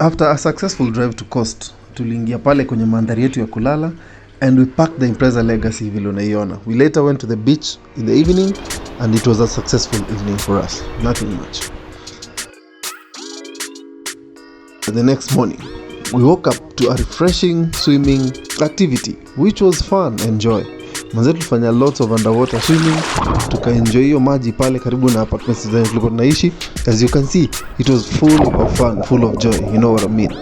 After a successful drive to Coast, tuliingia pale kwenye mandhari yetu ya kulala and we packed the Impreza legacy vile unaiona. We later went to the beach in the evening and it was a successful evening for us. Nothing much. The next morning, we woke up to a refreshing swimming activity which was fun and joy. Manze tulifanya lots of underwater swimming, tukaenjoy hiyo maji pale karibu na apartments zetu tulikuwa tunaishi. As you can see, it was full of fun, full of joy, you know what I mean.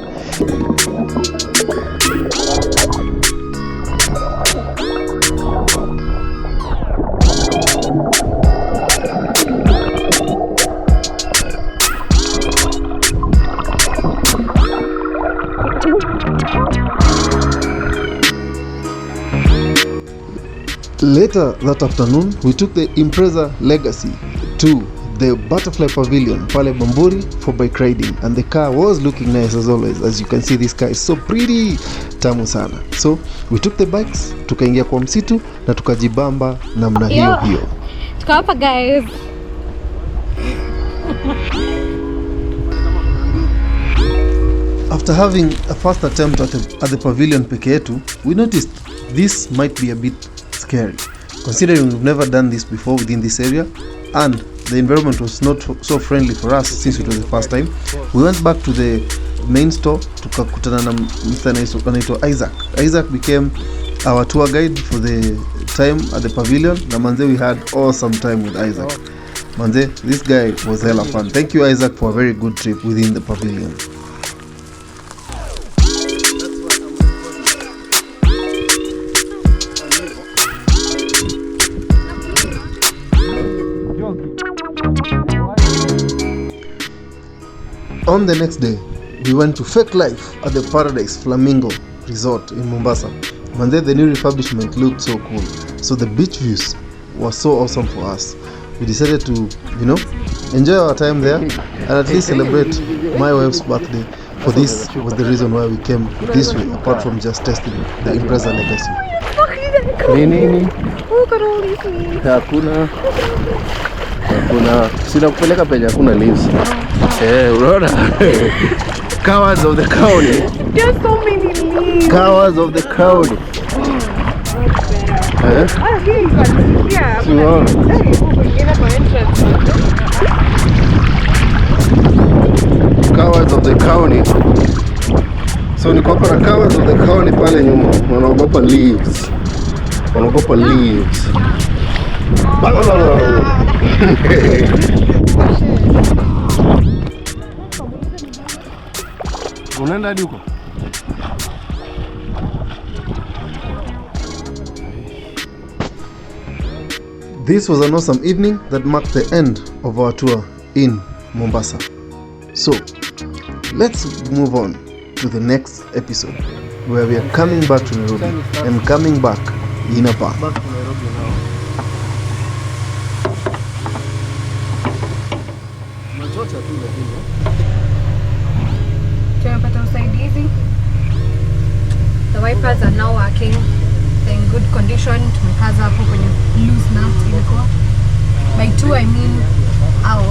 Later that afternoon, we took the Impreza legacy to the butterfly pavilion pale Bamburi for bike riding, and the car was looking nice as always. As you can see, this car is so pretty, tamu sana. So we took the bikes, tukaingia kwa msitu na tukajibamba namna hiyo hiyo. Tuko hapa guys. After having a first attempt at the pavilion peke yetu, we noticed this might be a bit scary, considering we've never done this before within this area and the environment was not so friendly for us since it was the first time. We went back to the main store, tukakutana na Mr. anaitwa Isaac. Isaac became our tour guide for the time at the pavilion. Na manze, we had awesome time with Isaac. Manze, this guy was hella fun. Thank you Isaac for a very good trip within the pavilion. On the next day, we went to Fake Life at the Paradise Flamingo Resort in Mombasa. And then the new refurbishment looked so cool. So the beach views were so awesome for us. We decided to, enjoy our time there and at least celebrate my wife's birthday. For this was the reason why we came this way, apart from just testing the Impreza legacy. Nini? Look at all these leaves. Kuna sina kupeleka penye hakuna leaves. Unaona? Cowards of the county. There's so many leaves. Cowards of the county. Here you go. Yeah. Cowards of the county. So niko hapa na cowards of the county pale nyuma. Wanaogopa leaves. Wanaogopa leaves. Unaenda hadi huko? This was an awesome evening that marked the end of our tour in Mombasa. So, let's move on to the next episode where we are coming back to Nairobi and coming back in a bar. Back to Nairobi now. Tumepata usaidizi. The wipers are now working. They're in good condition. Tumekaza hapo kwenye loose nuts ilikuwa. By two I mean ow.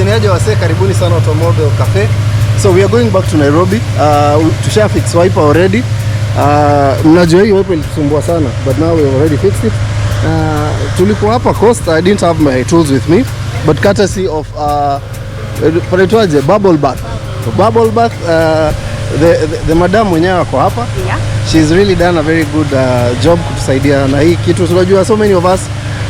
Niaje wase, karibuni sana Automobile Cafe. So we are going back to Nairobi. Tusha fix wiper already. Mnajua hii wiper ilitusumbua sana, but now we already fixed it. Tulikuwa hapa Coast, I didn't have my tools with me, but courtesy of panaitwaje bubble bath. Bubble bath, the madam mwenyewe wako hapa. Yeah. She's really done a very good job kutusaidia na hii kitu. Unajua so many of us,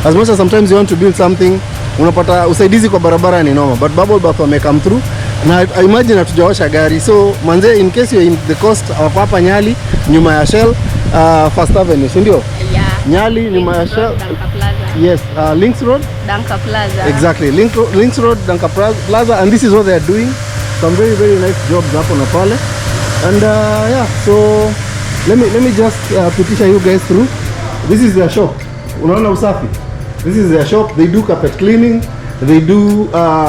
as much as sometimes you want to build something, unapata usaidizi kwa barabara ni noma, but bubble bath wame come through. Na I imagine hatujaosha gari, so manze, in case you're in the Coast, hapa Nyali nyuma ya Shell, First Avenue, si ndio? Yeah. Nyali nyuma ya Shell. Yes, Links Road. Danka Plaza. Exactly, Links Road, Danka Plaza, and this is what they are doing. Some very very nice jobs hapo na pale. And yeah, so let me just pitisha you guys through. This is their shop. Unaona usafi? This is their shop. They do carpet cleaning, they do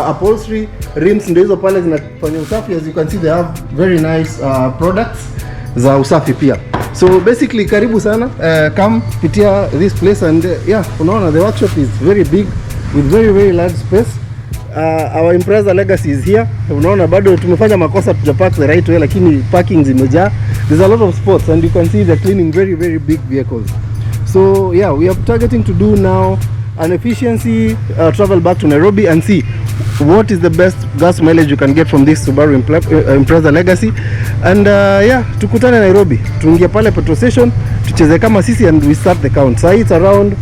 upholstery, rims ndio hizo pale zinafanya usafi. As you can see, they have very nice products za usafi pia. So basically karibu sana, come pitia this place and yeah, unaona the workshop is very big with very very large space. Our Impreza legacy is here. Unaona bado tumefanya makosa, tujapark the right way, lakini parking zimejaa. There's a lot of spots and you can see they're cleaning very very big vehicles. So yeah, we are targeting to do now an efficiency travel back to Nairobi and see what is the best gas mileage you can get from this Subaru Impreza legacy. And yeah, tukutane Nairobi, tuingie pale petrol station, tucheze kama sisi and we start the count. So it's around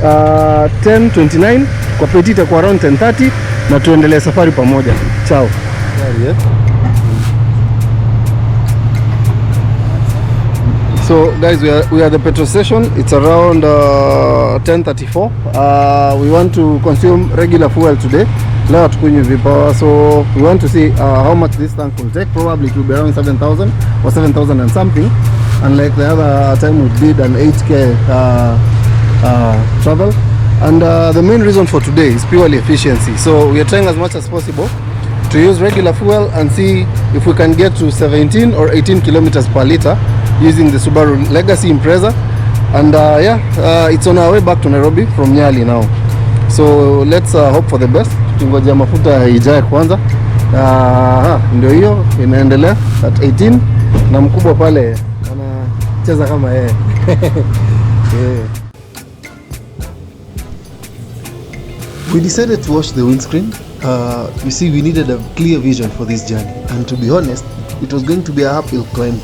10:29, kwa peti itakuwa around 10:30 na tuendelee safari pamoja. Ciao. So guys, we are at the petrol station. It's around 10:34. We want to consume regular fuel today. Leo tukunywe vipawa, so we want to see how much this tank will take. Probably it will be around 7,000 or 7,000 and something. Unlike the other time we did an 8k travel. And the main reason for today is purely efficiency. So we are trying as much as possible to use regular fuel and see if we can get to 17 or 18 kilometers per liter using the Subaru Legacy Impreza. And yeah, it's on our way back to Nairobi from Nyali now. So let's hope for the best. Tungoja mafuta ijae kwanza. Ndio hiyo inaendelea at 18 na mkubwa pale anacheza kama yeye. Yeah. We decided to wash the windscreen. You see, we needed a clear vision for this journey, and to be honest, it was going to be a uphill climb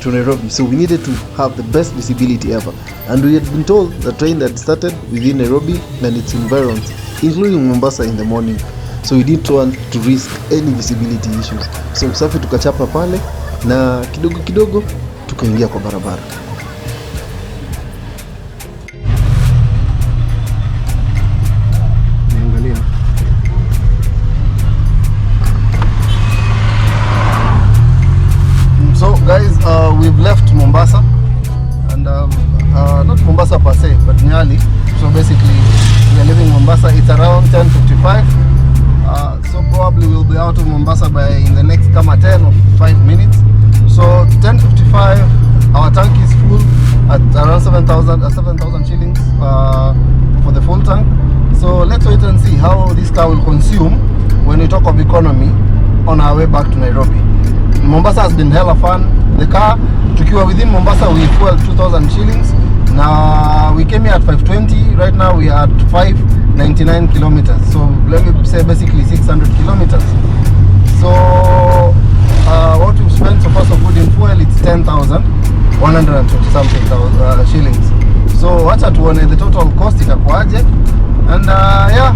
to Nairobi, so we needed to have the best visibility ever. And we had been told the train that started within Nairobi and its environs, including Mombasa in the morning, so we didn't want to risk any visibility issues. So safi tukachapa pale na kidogo kidogo tukaingia kwa barabara. So guys, we've left Mombasa, and not Mombasa per se, but Nyali. So basically, we are leaving Mombasa. It's around 10:55. So probably we'll be out of Mombasa by in the next 10 or 5 minutes. So 10:55, our tank is full at around 7,000 shillings for the full tank. So let's wait and see how this car will consume when we talk of economy on our way back to Nairobi. Mombasa has been hella fun. The car, tukiwa within Mombasa, we fueled 2,000 shillings. Now we came here at 520. Right now we are at 599 kilometers. So let me say basically 600 kilometers. So what we've spent so far so good in fuel, it's 10,120 something shillings. So wacha tuone the total cost itakuwaje. And yeah,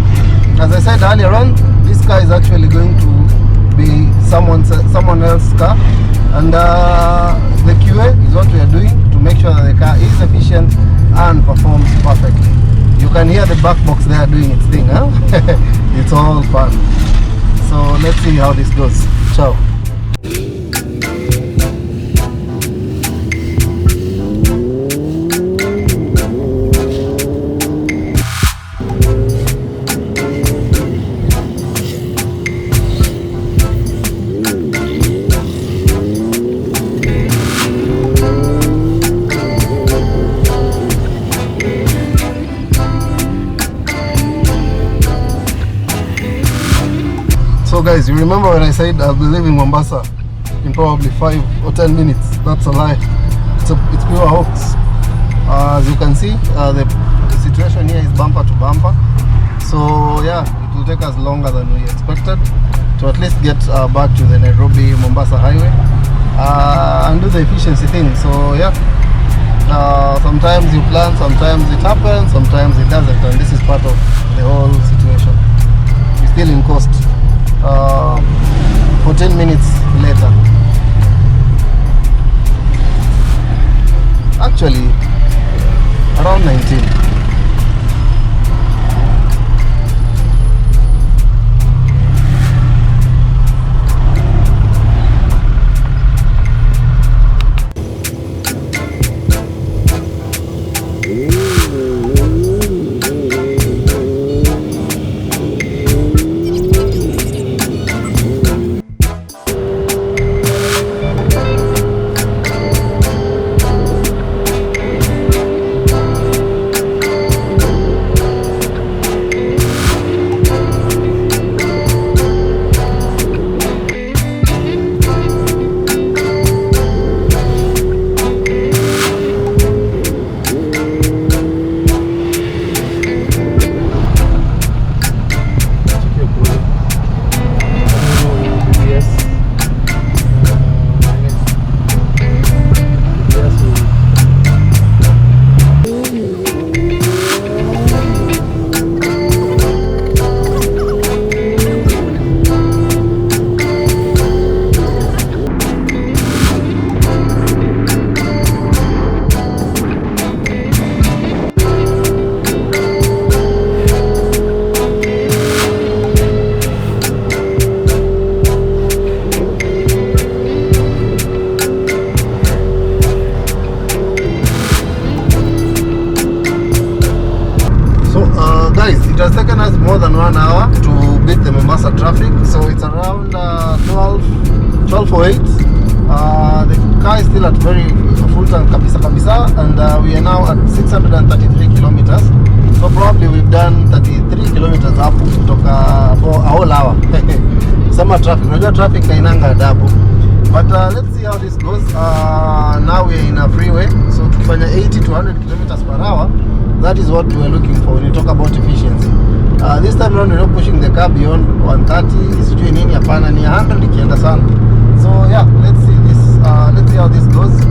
as I said earlier on, this car is actually going to be someone else's car, and the QA is what we are doing to make sure that the car is efficient and performs perfectly. You can hear the back box there doing its thing, huh? It's all fun. So let's see how this goes. Ciao. So guys, you remember when I said I'll be leaving Mombasa in probably 5 or 10 minutes? That's a lie. It's pure hoax. As you can see, the situation here is bumper to bumper. So yeah, it will take us longer than we expected to at least get back to the Nairobi Mombasa highway and do the efficiency thing. So yeah, sometimes you plan, sometimes it happens, sometimes it doesn't, and this is part of the whole situation. We're still in coast. 14 minutes later. Actually, around 19. than 1 hour to beat the Mombasa traffic. So it's around 12:08. The car is still at very full tank kabisa, and we are now at 633 kilometers. So probably we've done 33 kilometers up kutoka for a whole hour. Summer traffic, unajua traffic hainanga adabu. But let's see how this goes. Now we're in a freeway, so tukifanya 80 to 100 kilometers per hour, that is what we're looking for when you talk about efficiency. This time around we're not pushing the car beyond 130, sijui nini, hapana, ni 100 ikienda sana. So yeah, let's see how this goes.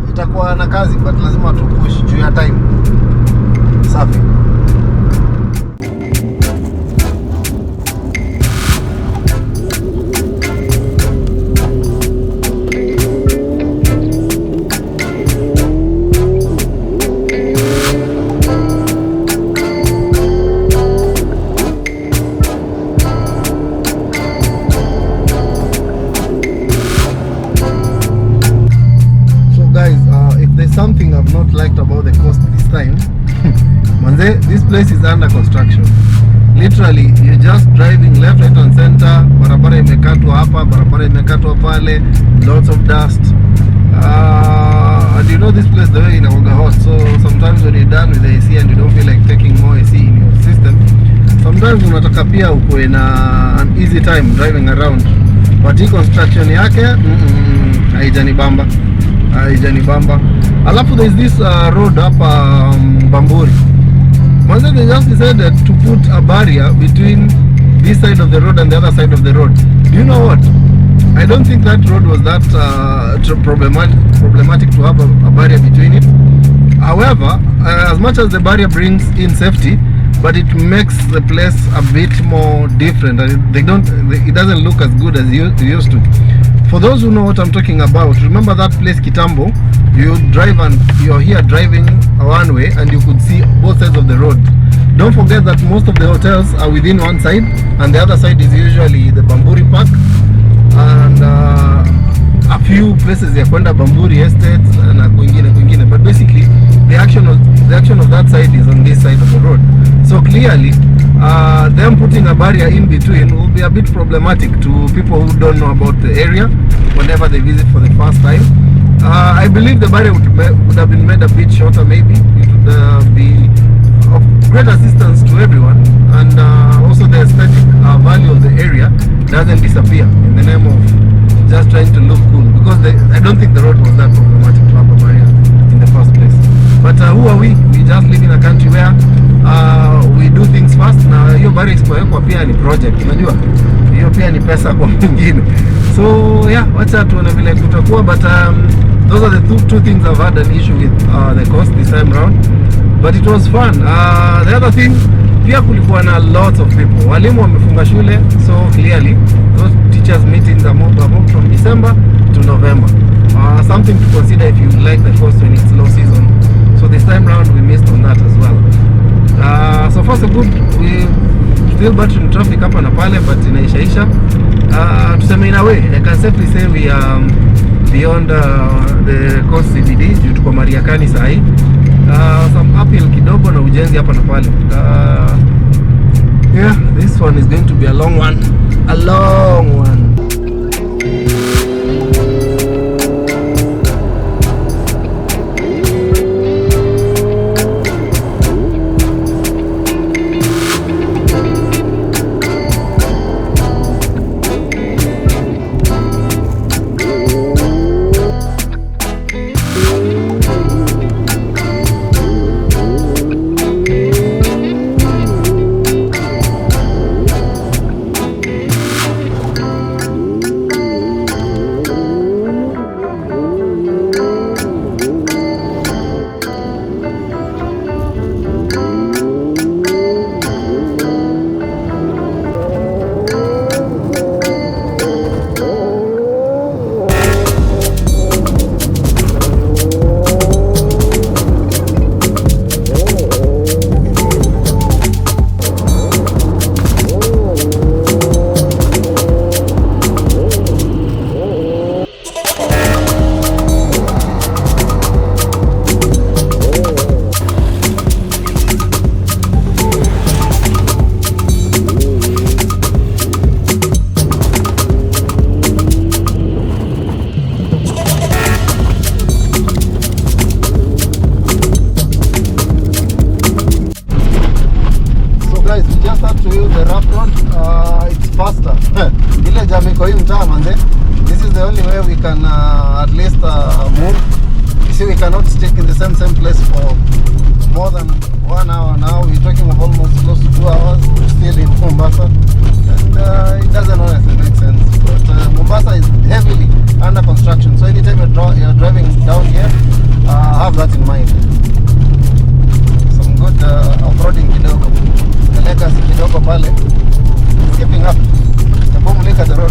Itakuwa na kazi, but lazima tu push juu ya time. Safi. Something I've not liked about the coast this time. Manze, this place is under construction. Literally, you're just driving left, right and center. Barabara imekatwa hapa, barabara imekatwa pale. Lots of dust. And you know this place the way inakuwa hot. So sometimes when you're done with the AC and you don't feel like taking more AC in your system, sometimes unataka pia ukue na an easy time driving around. But hii construction yake haijanibamba. Alafu there is this road up Bamburi. Manze, they just decided to put a barrier between this side of the road and the other side of the road. Do you know what? I don't think that road was that problematic to have a barrier between it. However, as much as the barrier brings in safety, but it makes the place a bit more different. It doesn't look as good as it used to. For those who know what I'm talking about, remember that place Kitambo? You drive and you're here driving one way and you could see both sides of the road. Don't forget that most of the hotels are within one side and the other side is usually the Bamburi Park and a few places ya kwenda Bamburi Estate na kwingine. But basically the action of that side is on this side of the road. So clearly them putting a barrier in between will be a bit problematic to people who don't know about the area whenever they visit for the first time. I believe the barrier would have been made a bit shorter maybe. It would be of great assistance to everyone, and also the aesthetic value of the area doesn't disappear in the name of just trying to look cool, because I don't think the road was that problematic to have a barrier in the first place. But who are we? We just live in a country where we do things fast, na hiyo barrier isipowekwa pia ni project, unajua hiyo pia ni pesa kwa mwingine. So yeah, wacha tuone vile kutakuwa, but those are the two things I've had an issue with the cost this time around, but it was fun. The other thing, pia kulikuwa na lots of people. Walimu wamefunga shule, so clearly those teachers meetings are moved from December to November. Something to consider if you like the coast when it's low season. So this time around we missed on that as well. So far so good. We still battling traffic hapa na pale, but inaishaisha. Tuseme in a way, I can safely say we are beyond the coast CBD due to kwa Mariakani sahi. Some uphill kidogo na ujenzi hapa na pale. Yeah, this one is going to be a long one. can at least move. You see, we cannot stick in the same place for more than 1 hour now. We're talking of almost close to 2 hours still in Mombasa, and it doesn't honestly make sense. But Mombasa is heavily under construction, so anytime you're driving down here, have that in mind. Some good off-roading kidogo, the legacy kidogo pale, skipping up. Look at the road.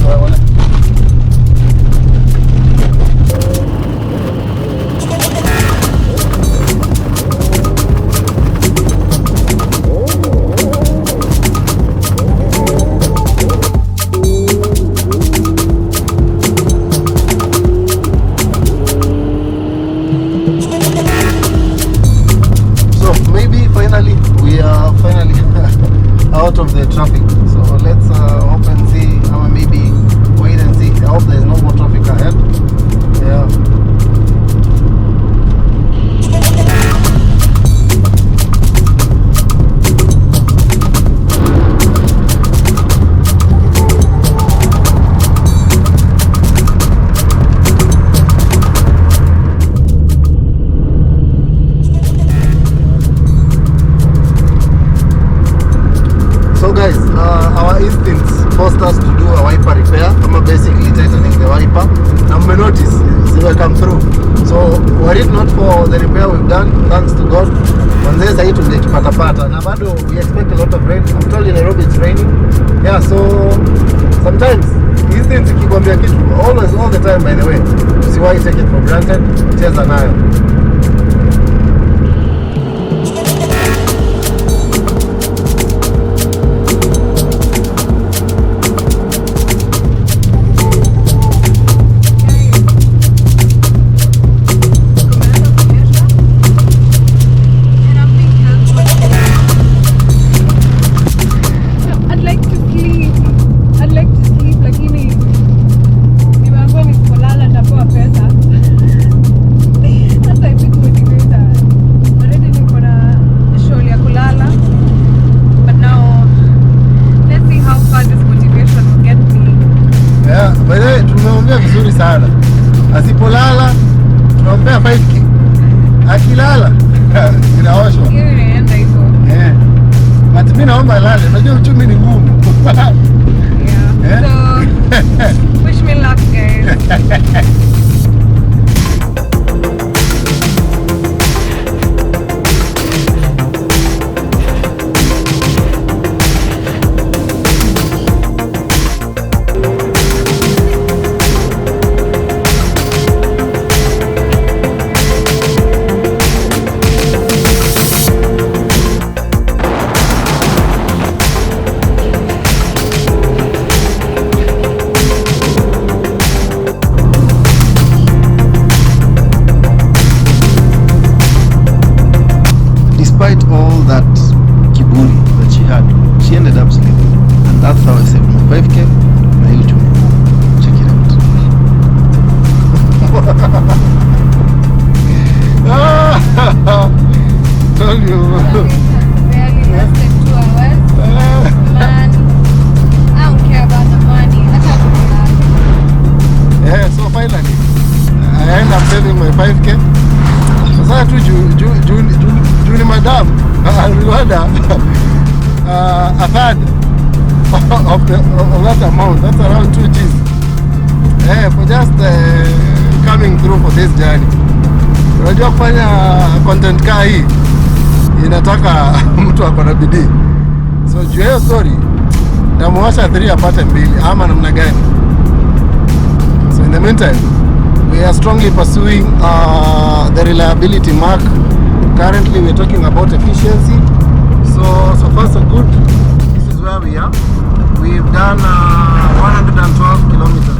So maybe finally we are out of the traffic. So let's hope and see, or maybe wait and see. I hope there's no more traffic ahead. Yeah. So guys, our instincts forced us to do a wiper repair. I'm basically tightening the wiper. Now we notice it will come through. So were it not for the repair we've done, thanks to God, manzeza hii tungekipata. Na bado we expect a lot of rain. I'm told in Nairobi it's raining. Yeah, so sometimes instincts ikikwambia kitu, always, all the time, by the way, usiwahi take it for granted, cheza nayo. Vizuri sana. Asipolala tunampea 5k. Akilala inaoshwa. Hiyo inaenda hivyo. But mimi naomba lale. Unajua uchumi ni ngumu. Yeah. So wish me luck, guys. Despite all that kiburi that she had, she ended up sleeping, and that's how I saved my 5k na YouTube. Check it out. Told you. Barely less than 2 hours. Man, I don't care about the money. I have to that. Yeah, so finally I end up saving my 5k. Sasa tu juu ni madam aliwada a third of that amount. That's around 2 G's. For just coming through for this journey. Unajua kufanya content kaa hii inataka mtu ako na bidii. So juu hiyo story namuwasha 3 apate 2 ama namna gani. So in the meantime, we are strongly pursuing the reliability mark. Currently we're talking about efficiency. So far so good. This is where we are. We've done 112 kilometers.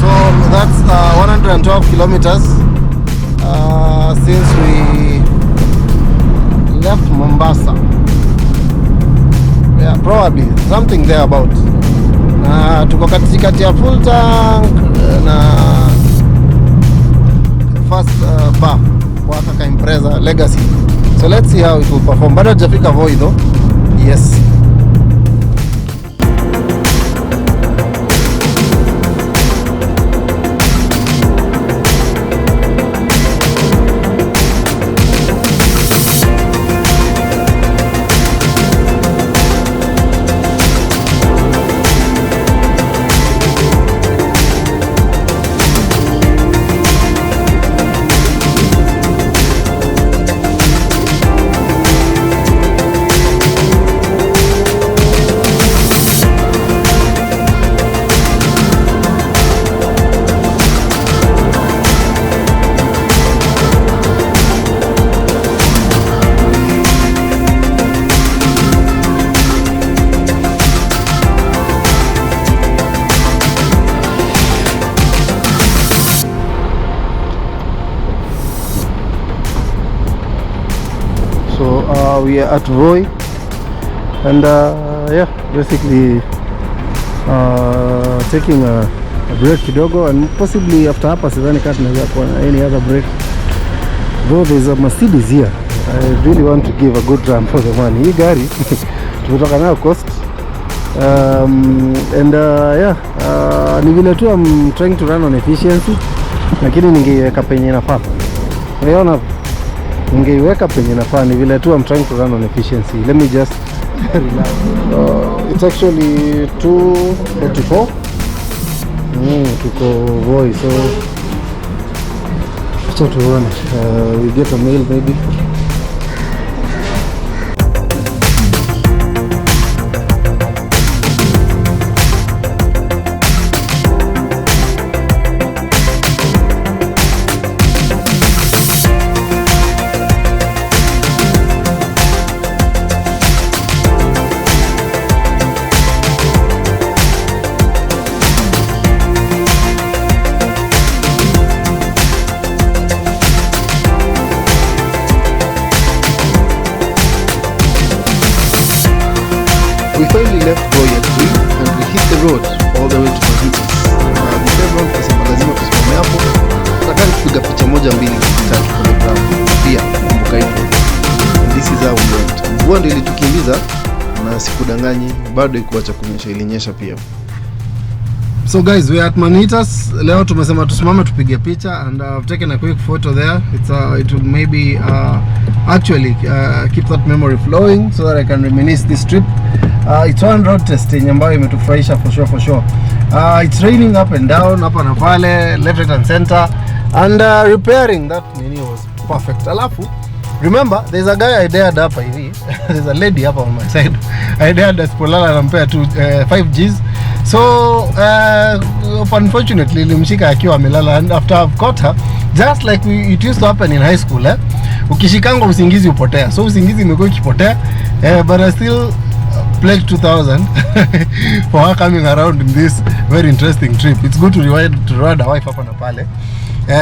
So that's 112 kilometers since we left Mombasa. Yeah, probably something there about. Tuko katikati ya full tank na first bar kwa kaka Impreza Legacy. So let's see how it will perform. Bado hajafika Voi though. Yes. we are at Voi, and yeah, basically taking a break kidogo, and possibly after hapa sidhani kama tunaweza kuwa any other break, though there's a Mercedes here. I really want to give a good run for the money. Hii gari tumetoka nayo coast, and yeah, ni vile tu I'm trying to run on efficiency, lakini ningeiweka penye nafaa. Unaona, ningeiweka penye nafaa, ni vile tu I'm trying to run on efficiency. Let me just relax. It's actually 2:44. Tuko Voi, so acha tuone, we get a mail maybe. We finally left Voi at 3 and we hit the road all the way to Mombasa. Everyone kasema lazima tusimame hapo. Nataka kupiga picha moja mbili tatu kwa ground. Pia kumbuka hivyo. And this is how we went. Mvua ndio ilitukimbiza na sikudanganyi, bado ikuacha kunyesha, ilinyesha pia. So guys, we are at Manitas. Leo tumesema tusimame tupige picha, and I've taken a quick photo there. It will maybe actually keep that memory flowing so that I can reminisce this trip. It's one road testing ambayo imetufurahisha for sure. It's raining up and down, hapa na pale, left, right and center, and repairing that mini was perfect. Alafu remember, there's a guy I dared hapa hivi. There's a lady hapa on my side. I dared Espolala nampea 5 Gs. So unfortunately ilimshika akiwa amelala, and after I've caught her, just like it used to happen in high school, ukishikangwa usingizi upotea. So usingizi imekuwa ikipotea, but I still pledge 2000 for her coming around in this very interesting trip. It's good to reward a wife hapa na pale.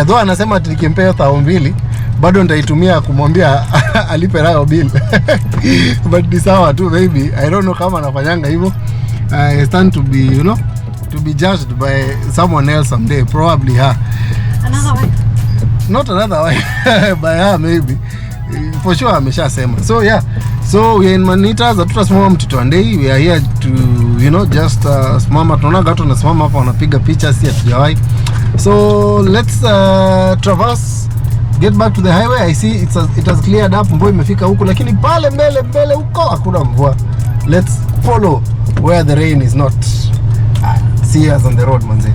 Though anasema nikimpea 2,000 bado nitaitumia kumwambia alipe nayo bill. But ni sawa tu, maybe I don't know kama anafanyanga hivyo. I stand to be, you know, to be judged by someone else someday, probably her. Another wife? Not another wife, by her maybe. For sure ameshasema. So yeah, so we are in Manitas. Hatutasimama Mtitwandei. We are here to, you know, just simama. Tunaona watu wanasimama hapa wanapiga picha, si hatujawahi. So let's traverse, get back to the highway. I see it has cleared up. Mvua imefika huku, lakini pale mbele huko hakuna mvua. Let's follow where the rain is not. See us on the road, manze.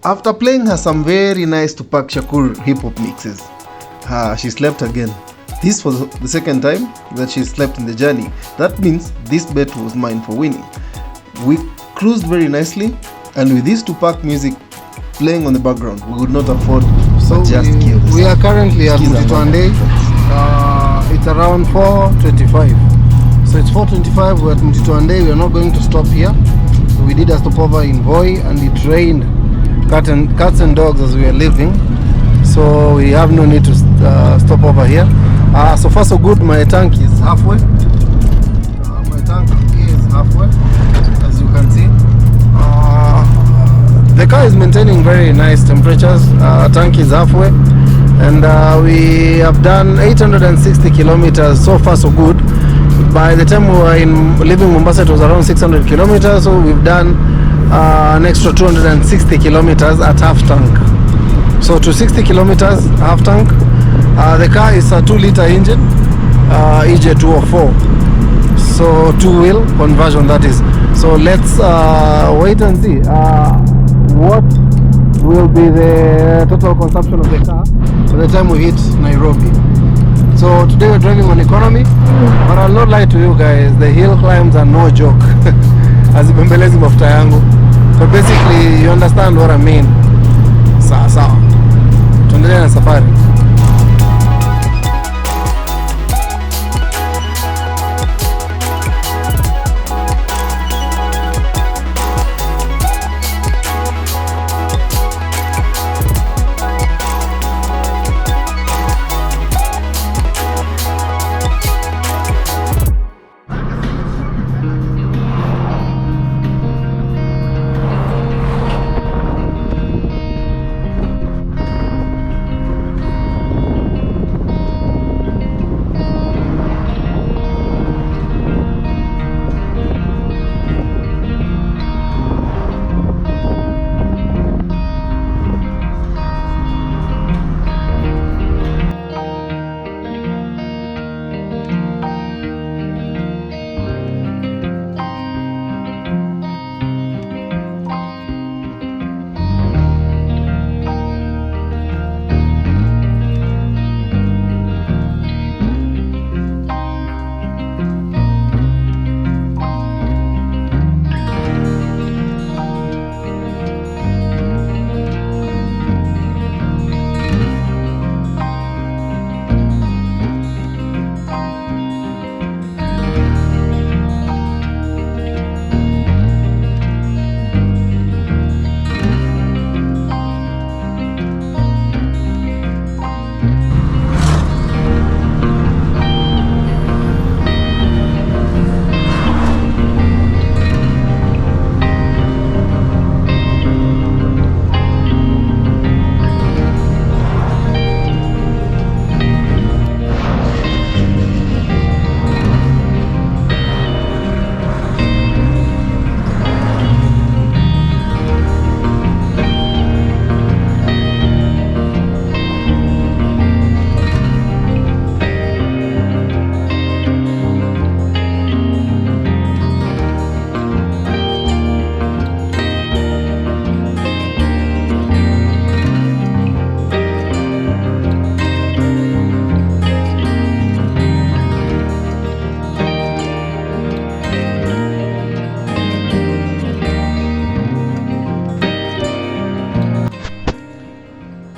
After playing her some very nice Tupac Shakur hip-hop mixes, she slept again. This was the second time that she slept in the journey. That means this bet was mine for winning. We cruised very nicely, and with this Tupac music playing on the background, we would not afford to just kill this. We are currently at Mtitwandei. It's around 4:25. So it's 4:25, we're at Mtitwandei. We are not going to stop here. So we did a stopover in Voi, and it rained cats and dogs as we are leaving, so we have no need to stop over here. So far so good. My tank is halfway. My tank is halfway, as you can see. The car is maintaining very nice temperatures. Tank is halfway, and we have done 860 kilometers. So far so good. By the time we were leaving Mombasa, it was around 600 kilometers, so we've done an extra 260 kilometers at half tank. So to 60 kilometers half tank, The car is a 2-liter engine, EJ204, so 2-wheel conversion that is. So let's wait and see what will be the total consumption of the car by the time we hit Nairobi. So today we're driving on economy, but I'll not lie to you guys, the hill climbs are no joke. Azibembelezi mafuta yangu. So basically you understand what I mean. Sawa. Tuendelee na safari.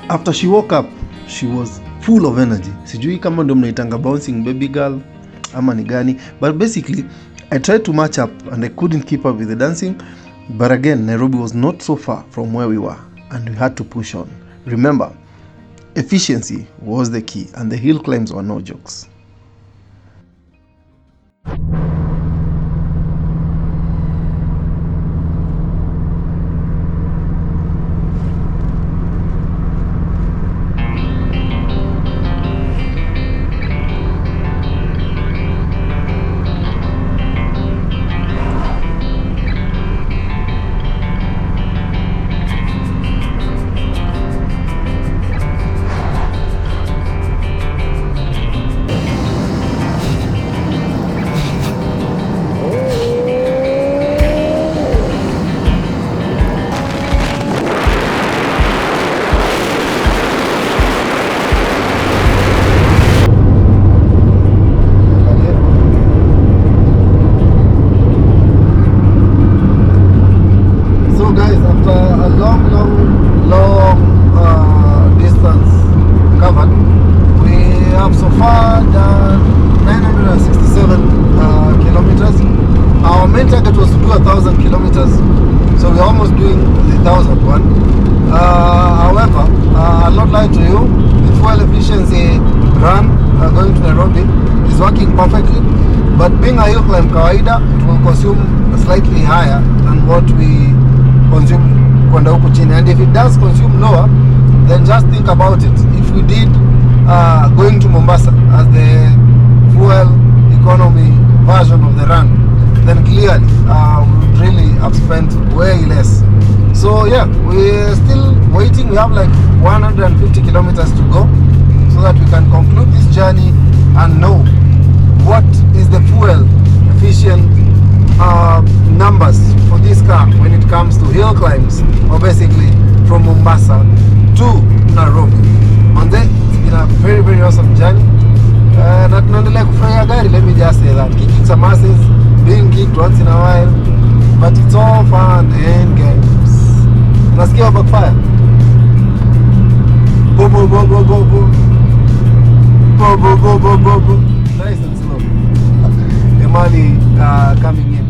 After she woke up, she was full of energy. Sijui kama ndo mnaitanga bouncing baby girl ama ni gani, but basically I tried to match up and I couldn't keep up with the dancing. But again, Nairobi was not so far from where we were and we had to push on. Remember, efficiency was the key and the hill climbs were no jokes. Going to Nairobi is working perfectly, but being a hill climb kawaida, it will consume slightly higher than what we consume kwenda huku chini, and if it does consume lower, then just think about it. If we did going to Mombasa as the fuel economy version of the run, then clearly we would really have spent way less. So yeah, we're still waiting. We have like 150 kilometers to go. so that we can conclude this journey and know what is the fuel efficient numbers for this car when it comes to hill climbs, or basically from Mombasa to Nairobi. And then it's been a very, very awesome journey. Na tunaendelea kufurahia gari, let me just say that. Kicking some asses, being kicked once in a while, but it's all fun and games. Unasikia backfire? Bo bo bo bo bo bo. Bo bo bo bo bo bo. Nice and slow. Emali coming in.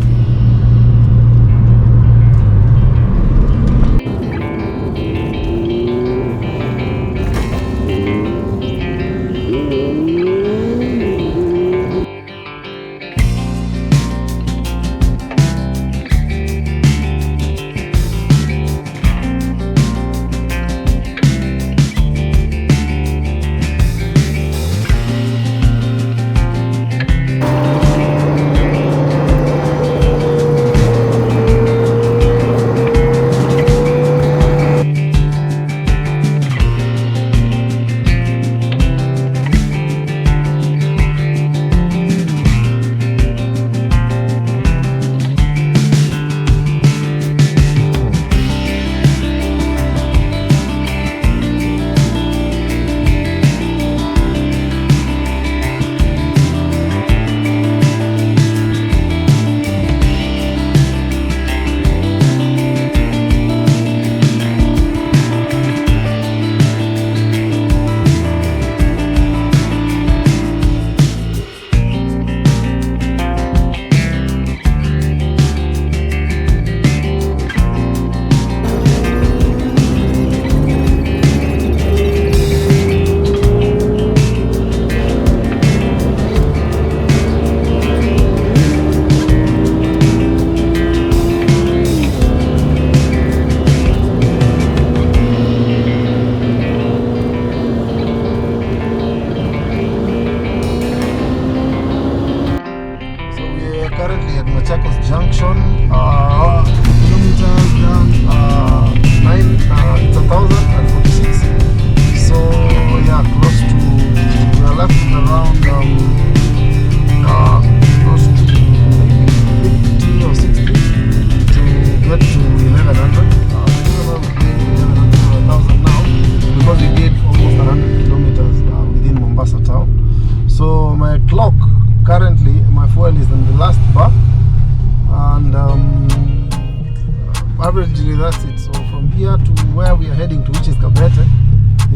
Averagely that's it. So from here to where we are heading to, which is Kabete,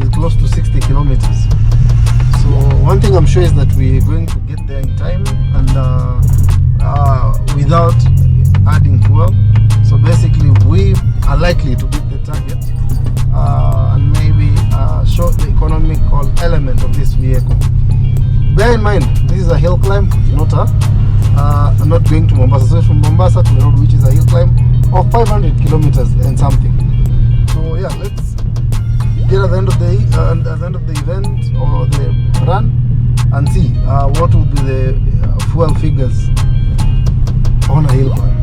is close to 60 kilometers. So one thing I'm sure is that we're going to get there in time and without adding fuel. So basically we are likely to beat the target and maybe show the economical element of this vehicle. Bear in mind, this is a hill climb, not I'm not going to Mombasa. So it's from Mombasa to Nairobi, which is a hill climb of 500 kilometers and something. So yeah, let's get at the end of the event or the run and see what will be the fuel figures on a hill climb.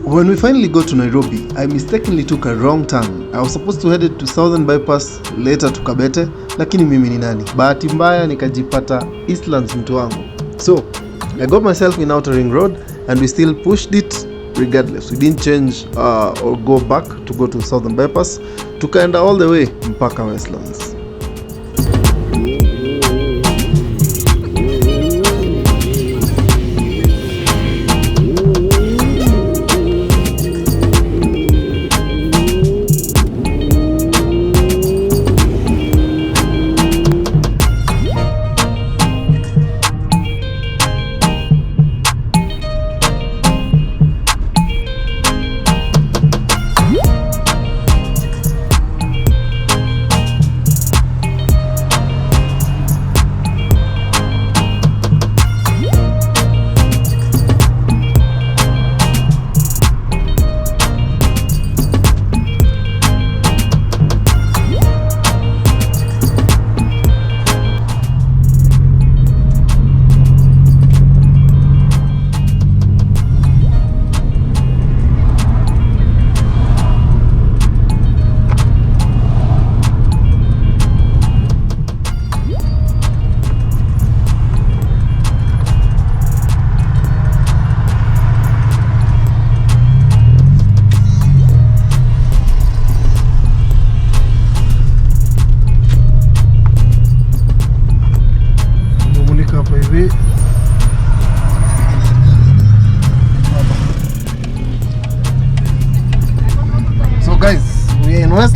When we finally got to Nairobi, I mistakenly took a wrong turn. I was supposed to head to Southern Bypass, later to Kabete, lakini mimi ni nani? Bahati mbaya nikajipata Eastlands mtu wangu. So, I got myself in Outer Ring Road and we still pushed it regardless. We didn't change or go back to go to Southern Bypass. Tukaenda all the way mpaka Westlands.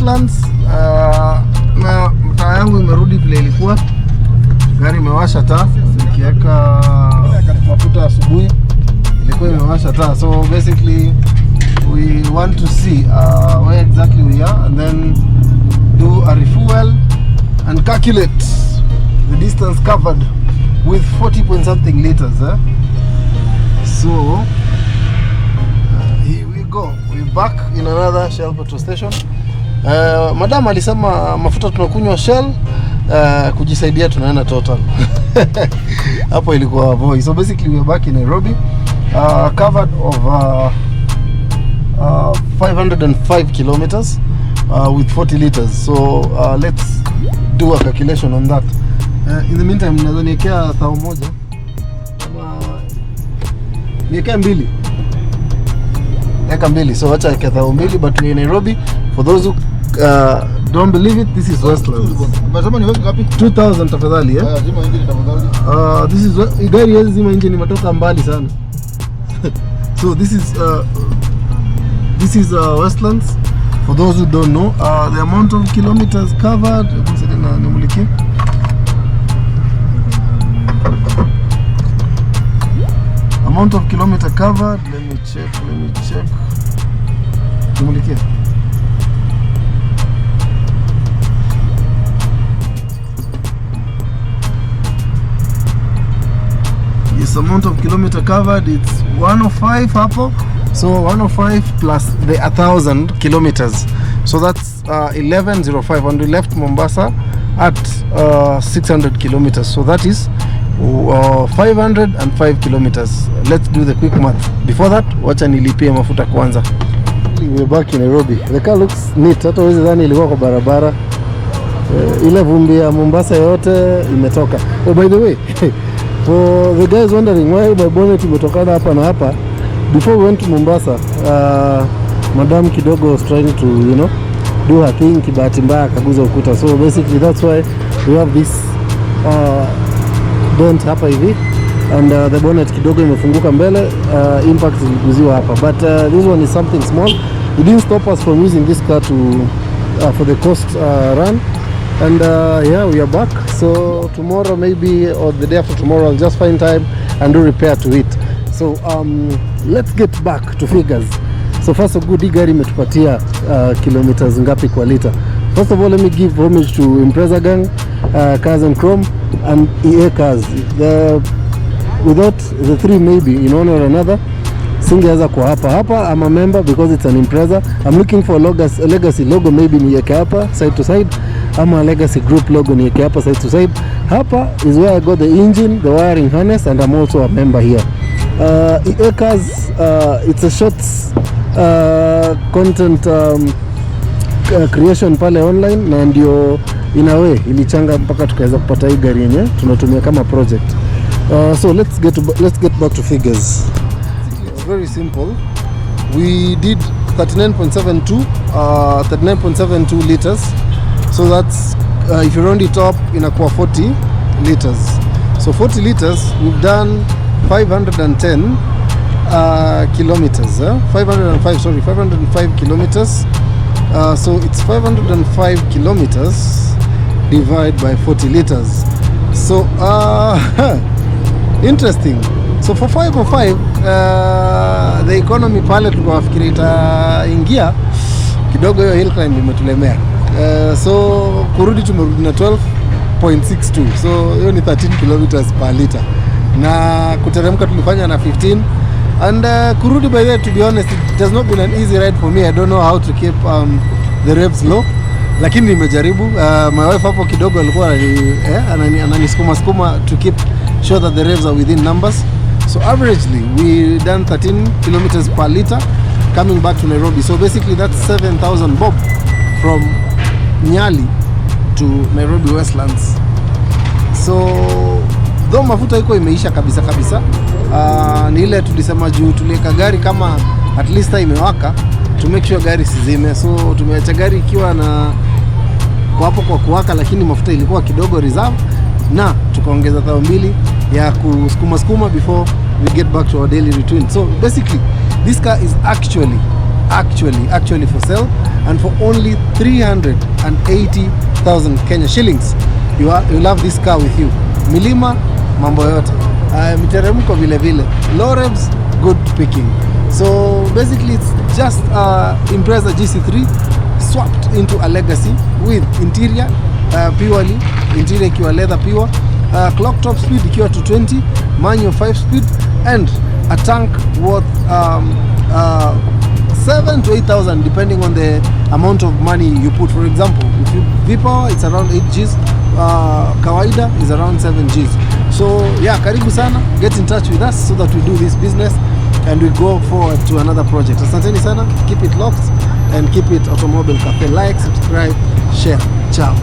Westlands. Na taa yangu imerudi vile ilikuwa. Gari imewasha taa. Nikiweka mafuta asubuhi ilikuwa imewasha taa. So basically we want to see where exactly we are and then do a refuel and calculate the distance covered with 40 point something liters. So here we go. We're back in another Shell petrol station. Madam alisema mafuta tunakunywa Shell, kujisaidia tunaenda Total. Hapo ilikuwa voice. So basically we're back in Nairobi, covered over 505 kilometers with 40 liters. So let's do a calculation on that. In the meantime naweza niekea 1,000 ama niekea 2. Eka 2. So acha niekea 2,000, but we're in Nairobi. For those who don't believe it, this is Westlands. Unasema ni wewe ngapi? 2000 tafadhali Zima engine tafadhali. This is gari hizi zima engine imetoka mbali sana. So this is Westlands. For those who don't know, the amount of kilometers covered, amount of kilometer covered, let me check. Yes, amount of kilometer covered, it's 105 hapo. So 105 plus the 1,000 kilometers. So that's 1105, and we left Mombasa at 600 kilometers. So that is 505 kilometers. Let's do the quick math. Before that, wacha nilipie mafuta kwanza. We're back in Nairobi. The car looks neat. Hata uwezi dhani ilikuwa kwa barabara. Ile vumbi ya Mombasa yote imetoka. Oh, by the way, for the guys wondering why my bonnet imetokana hapa na hapa, before we went to Mombasa, madam kidogo was trying to, do her thing, kibahati mbaya akaguza ukuta. So basically that's why we have this dent hapa hivi, and the bonnet kidogo imefunguka mbele, impact iliguziwa hapa. But this one is something small. It didn't stop us from using this car to for the coast run. And yeah, we are back. So tomorrow maybe, or the day after tomorrow, I'll just find time and do repair to it. So let's get back to figures. So first of all, hii gari imetupatia kilometers ngapi kwa liter. First of all, let me give homage to Impreza gang, Cars and Chrome, and EA Cars. Without the three, maybe in one or another, singeweza kwa hapa. I'm a member because it's an Impreza. I'm looking for a legacy logo, maybe niweke hapa side to side. I'm a legacy group logo niweke hapa side to side. Hapa is where I got the engine, the wiring harness, and I'm also a member here. EA Cars, it's a shorts content creation pale online, na ndio in a way ilichanga mpaka tukaweza kupata hii gari yenye tunatumia kama project. So let's get back to figures. It's very simple. We did 39.72 liters. So that's if you round it up inakuwa 40 liters. So 40 liters, we've done 510 kilometers. 505 kilometers. So it's 505 kilometers divided by 40 liters. So interesting. So for 505 the economy pale tulikuwa fikiri itaingia kidogo, hiyo hill climb imetulemea. So kurudi tumerudi na 12.62. So hiyo ni 13 kilometers per liter. Na kuteremka tulifanya na 15. And kurudi, by the way, to be honest, it has not been an easy ride for me. I don't know how to keep the revs low. Lakini nimejaribu. My wife hapo kidogo alikuwa ananisukuma to keep sure that the revs are within numbers. So averagely we done 13 kilometers per liter coming back to Nairobi. So basically that's 7,000 bob from Nyali to Nairobi Westlands. So though mafuta iko imeisha kabisa, ni ile tulisema juu tuliweka gari kama at least imewaka to make sure gari sizime. So tumeacha gari ikiwa na kwa hapo kwa kuwaka, lakini mafuta ilikuwa kidogo reserve, na tukaongeza 2,000 ya kusukuma before we get back to our daily routine. So basically this car is actually actually for sale, and for only 380,000 Kenya shillings. You have this car with you. Milima mambo yote, miteremko vile vile, low revs, good picking. So basically it's just Impreza GC3 swapped into a Legacy with interior purely interior ikiwa leather pure, clock top speed ikiwa 220, manual 5 speed, and a tank worth 7 to 8,000 depending on the amount of money you put. For example, if you V-Power, it's around 8 Gs, kawaida is around 7 Gs. So yeah, karibu sana, get in touch with us so that we do this business and we go forward to another project. Asanteni sana, keep it locked and keep it Automobile Cafe. Like, subscribe, share. Ciao.